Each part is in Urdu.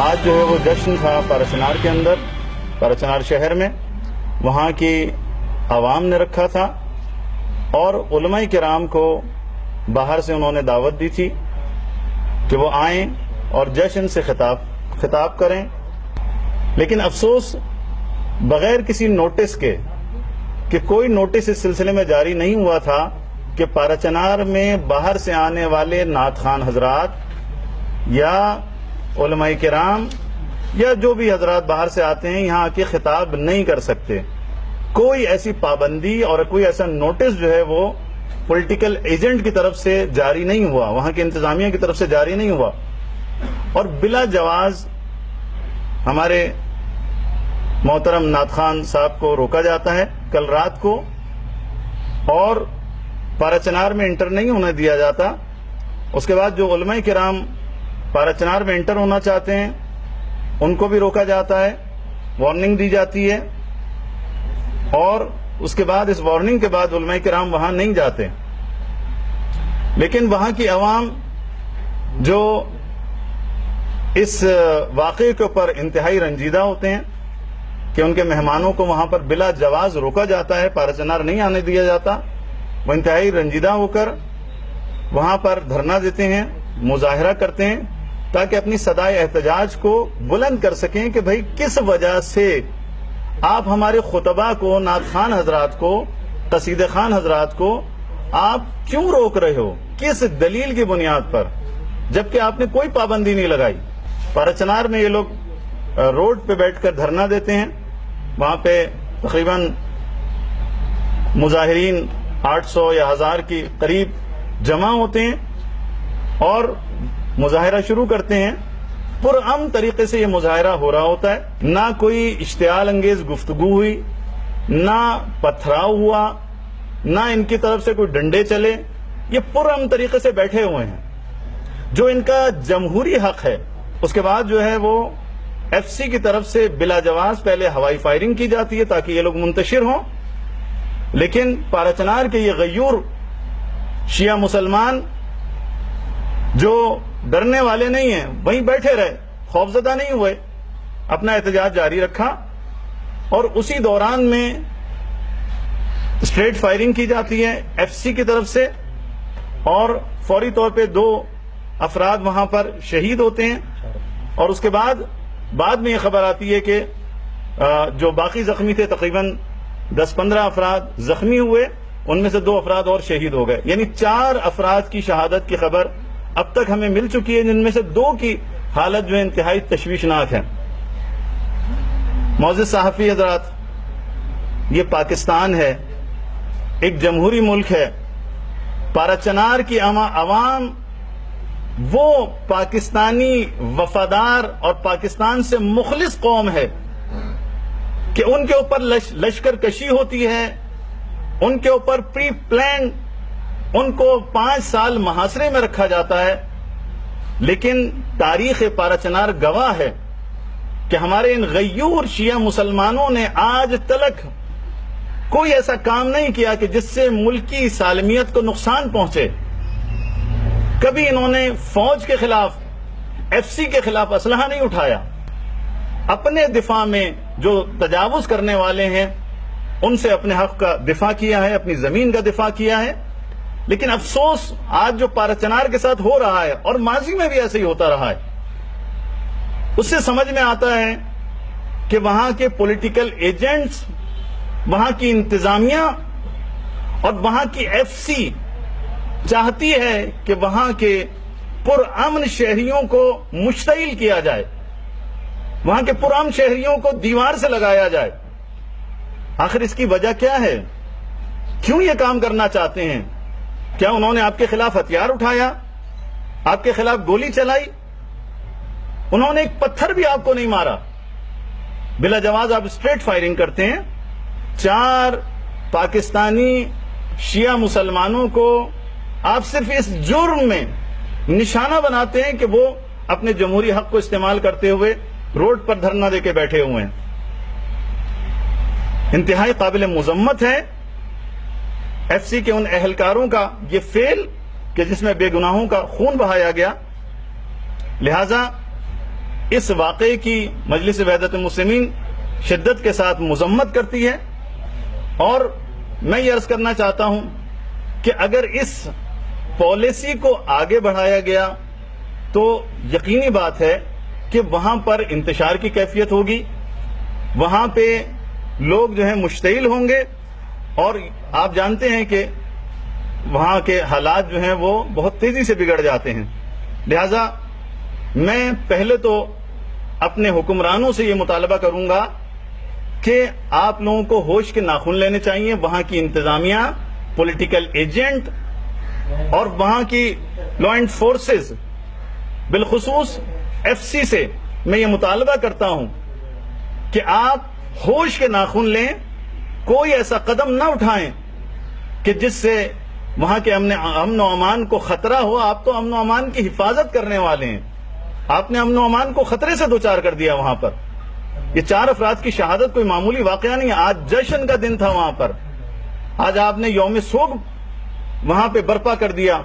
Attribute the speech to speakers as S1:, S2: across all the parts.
S1: آج جو ہے وہ جشن تھا پارچنار کے اندر، پارچنار شہر میں، وہاں کی عوام نے رکھا تھا اور علماء کرام کو باہر سے انہوں نے دعوت دی تھی کہ وہ آئیں اور جشن سے خطاب کریں، لیکن افسوس بغیر کسی نوٹس کے کہ کوئی نوٹس اس سلسلے میں جاری نہیں ہوا تھا کہ پارچنار میں باہر سے آنے والے نعت خوان حضرات یا علماء کرام یا جو بھی حضرات باہر سے آتے ہیں یہاں کے خطاب نہیں کر سکتے۔ کوئی ایسی پابندی اور کوئی ایسا نوٹس جو ہے وہ پولیٹیکل ایجنٹ کی طرف سے جاری نہیں ہوا، وہاں کے انتظامیہ کی طرف سے جاری نہیں ہوا، اور بلا جواز ہمارے محترم نعت خوان صاحب کو روکا جاتا ہے کل رات کو، اور پارچنار میں انٹر نہیں ہونے دیا جاتا۔ اس کے بعد جو علماء کرام پارچنار میں انٹر ہونا چاہتے ہیں ان کو بھی روکا جاتا ہے، وارننگ دی جاتی ہے، اور اس کے بعد اس وارننگ کے بعد علماء کرام وہاں نہیں جاتے۔ لیکن وہاں کی عوام جو اس واقعے کے اوپر انتہائی رنجیدہ ہوتے ہیں کہ ان کے مہمانوں کو وہاں پر بلا جواز روکا جاتا ہے، پارچنار نہیں آنے دیا جاتا، وہ انتہائی رنجیدہ ہو کر وہاں پر دھرنا دیتے ہیں، مظاہرہ کرتے ہیں تاکہ اپنی صدائے احتجاج کو بلند کر سکیں کہ بھئی کس وجہ سے آپ ہمارے خطبہ کو، نعت خوان حضرات کو، قصیدہ خوان حضرات کو آپ کیوں روک رہے ہو، کس دلیل کی بنیاد پر، جبکہ آپ نے کوئی پابندی نہیں لگائی۔ پارچنار میں یہ لوگ روڈ پہ بیٹھ کر دھرنا دیتے ہیں، وہاں پہ تقریباً مظاہرین 800 یا 1000 کی قریب جمع ہوتے ہیں اور مظاہرہ شروع کرتے ہیں۔ پرامن طریقے سے یہ مظاہرہ ہو رہا ہوتا ہے، نہ کوئی اشتعال انگیز گفتگو ہوئی، نہ پتھراؤ ہوا، نہ ان کی طرف سے کوئی ڈنڈے چلے، یہ پرامن طریقے سے بیٹھے ہوئے ہیں جو ان کا جمہوری حق ہے۔ اس کے بعد جو ہے وہ ایف سی کی طرف سے بلا جواز پہلے ہوائی فائرنگ کی جاتی ہے تاکہ یہ لوگ منتشر ہوں، لیکن پارچنار کے یہ غیور شیعہ مسلمان جو ڈرنے والے نہیں ہیں وہیں بیٹھے رہے، خوفزدہ نہیں ہوئے، اپنا احتجاج جاری رکھا، اور اسی دوران میں اسٹریٹ فائرنگ کی جاتی ہے ایف سی کی طرف سے، اور فوری طور پہ 2 افراد وہاں پر شہید ہوتے ہیں، اور اس کے بعد میں یہ خبر آتی ہے کہ جو باقی زخمی تھے تقریباً 10-15 افراد زخمی ہوئے، ان میں سے 2 افراد اور شہید ہو گئے، یعنی 4 افراد کی شہادت کی خبر اب تک ہمیں مل چکی ہے، جن میں سے 2 کی حالت جو ہے انتہائی تشویشناک ہے۔ معزز صحافی حضرات، یہ پاکستان ہے، ایک جمہوری ملک ہے، پارچنار کی عوام وہ پاکستانی وفادار اور پاکستان سے مخلص قوم ہے کہ ان کے اوپر لشکر کشی ہوتی ہے، ان کے اوپر پری پلان، ان کو 5 سال محاصرے میں رکھا جاتا ہے، لیکن تاریخ پارچنار گواہ ہے کہ ہمارے ان غیور شیعہ مسلمانوں نے آج تلک کوئی ایسا کام نہیں کیا کہ جس سے ملکی سالمیت کو نقصان پہنچے۔ کبھی انہوں نے فوج کے خلاف، ایف سی کے خلاف اسلحہ نہیں اٹھایا، اپنے دفاع میں جو تجاوز کرنے والے ہیں ان سے اپنے حق کا دفاع کیا ہے، اپنی زمین کا دفاع کیا ہے۔ لیکن افسوس آج جو پارچنار کے ساتھ ہو رہا ہے، اور ماضی میں بھی ایسے ہی ہوتا رہا ہے، اس سے سمجھ میں آتا ہے کہ وہاں کے پولیٹیکل ایجنٹس، وہاں کی انتظامیہ اور وہاں کی ایف سی چاہتی ہے کہ وہاں کے پرامن شہریوں کو مشتعل کیا جائے، وہاں کے پرامن شہریوں کو دیوار سے لگایا جائے۔ آخر اس کی وجہ کیا ہے؟ کیوں یہ کام کرنا چاہتے ہیں؟ کیا انہوں نے آپ کے خلاف ہتھیار اٹھایا، آپ کے خلاف گولی چلائی؟ انہوں نے ایک پتھر بھی آپ کو نہیں مارا، بلا جواز آپ اسٹریٹ فائرنگ کرتے ہیں۔ 4 پاکستانی شیعہ مسلمانوں کو آپ صرف اس جرم میں نشانہ بناتے ہیں کہ وہ اپنے جمہوری حق کو استعمال کرتے ہوئے روڈ پر دھرنا دے کے بیٹھے ہوئے ہیں۔ انتہائی قابل مذمت ہے ایف سی کے ان اہلکاروں کا یہ فعل کہ جس میں بے گناہوں کا خون بہایا گیا۔ لہذا اس واقعے کی مجلس وحدت المسلمین شدت کے ساتھ مذمت کرتی ہے، اور میں یہ عرض کرنا چاہتا ہوں کہ اگر اس پالیسی کو آگے بڑھایا گیا تو یقینی بات ہے کہ وہاں پر انتشار کی کیفیت ہوگی، وہاں پہ لوگ جو ہیں مشتعل ہوں گے، اور آپ جانتے ہیں کہ وہاں کے حالات جو ہیں وہ بہت تیزی سے بگڑ جاتے ہیں۔ لہذا میں پہلے تو اپنے حکمرانوں سے یہ مطالبہ کروں گا کہ آپ لوگوں کو ہوش کے ناخن لینے چاہیے، وہاں کی انتظامیہ، پولیٹیکل ایجنٹ اور وہاں کی لا اینڈ فورسز، بالخصوص ایف سی سے میں یہ مطالبہ کرتا ہوں کہ آپ ہوش کے ناخن لیں، کوئی ایسا قدم نہ اٹھائیں کہ جس سے وہاں کے امن و امان کو خطرہ ہو۔ آپ تو امن و امان کی حفاظت کرنے والے ہیں، آپ نے امن و امان کو خطرے سے دوچار کر دیا۔ وہاں پر یہ 4 افراد کی شہادت کوئی معمولی واقعہ نہیں ہے، آج جشن کا دن تھا وہاں پر، آج آپ نے یوم سوگ وہاں پہ برپا کر دیا۔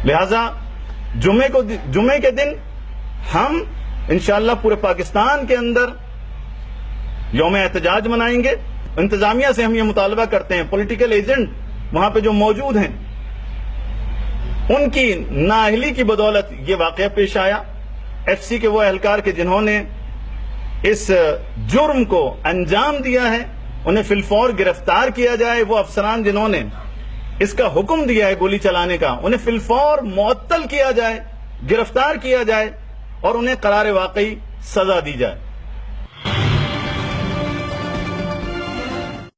S1: لہذا جمعے کے دن ہم انشاءاللہ پورے پاکستان کے اندر یوم احتجاج منائیں گے۔ انتظامیہ سے ہم یہ مطالبہ کرتے ہیں، پولیٹیکل ایجنٹ وہاں پہ جو موجود ہیں ان کی نااہلی کی بدولت یہ واقعہ پیش آیا۔ ایف سی کے وہ اہلکار کے جنہوں نے اس جرم کو انجام دیا ہے انہیں فی الفور گرفتار کیا جائے، وہ افسران جنہوں نے اس کا حکم دیا ہے گولی چلانے کا انہیں فی الفور معطل کیا جائے، گرفتار کیا جائے اور انہیں قرار واقعی سزا دی جائے۔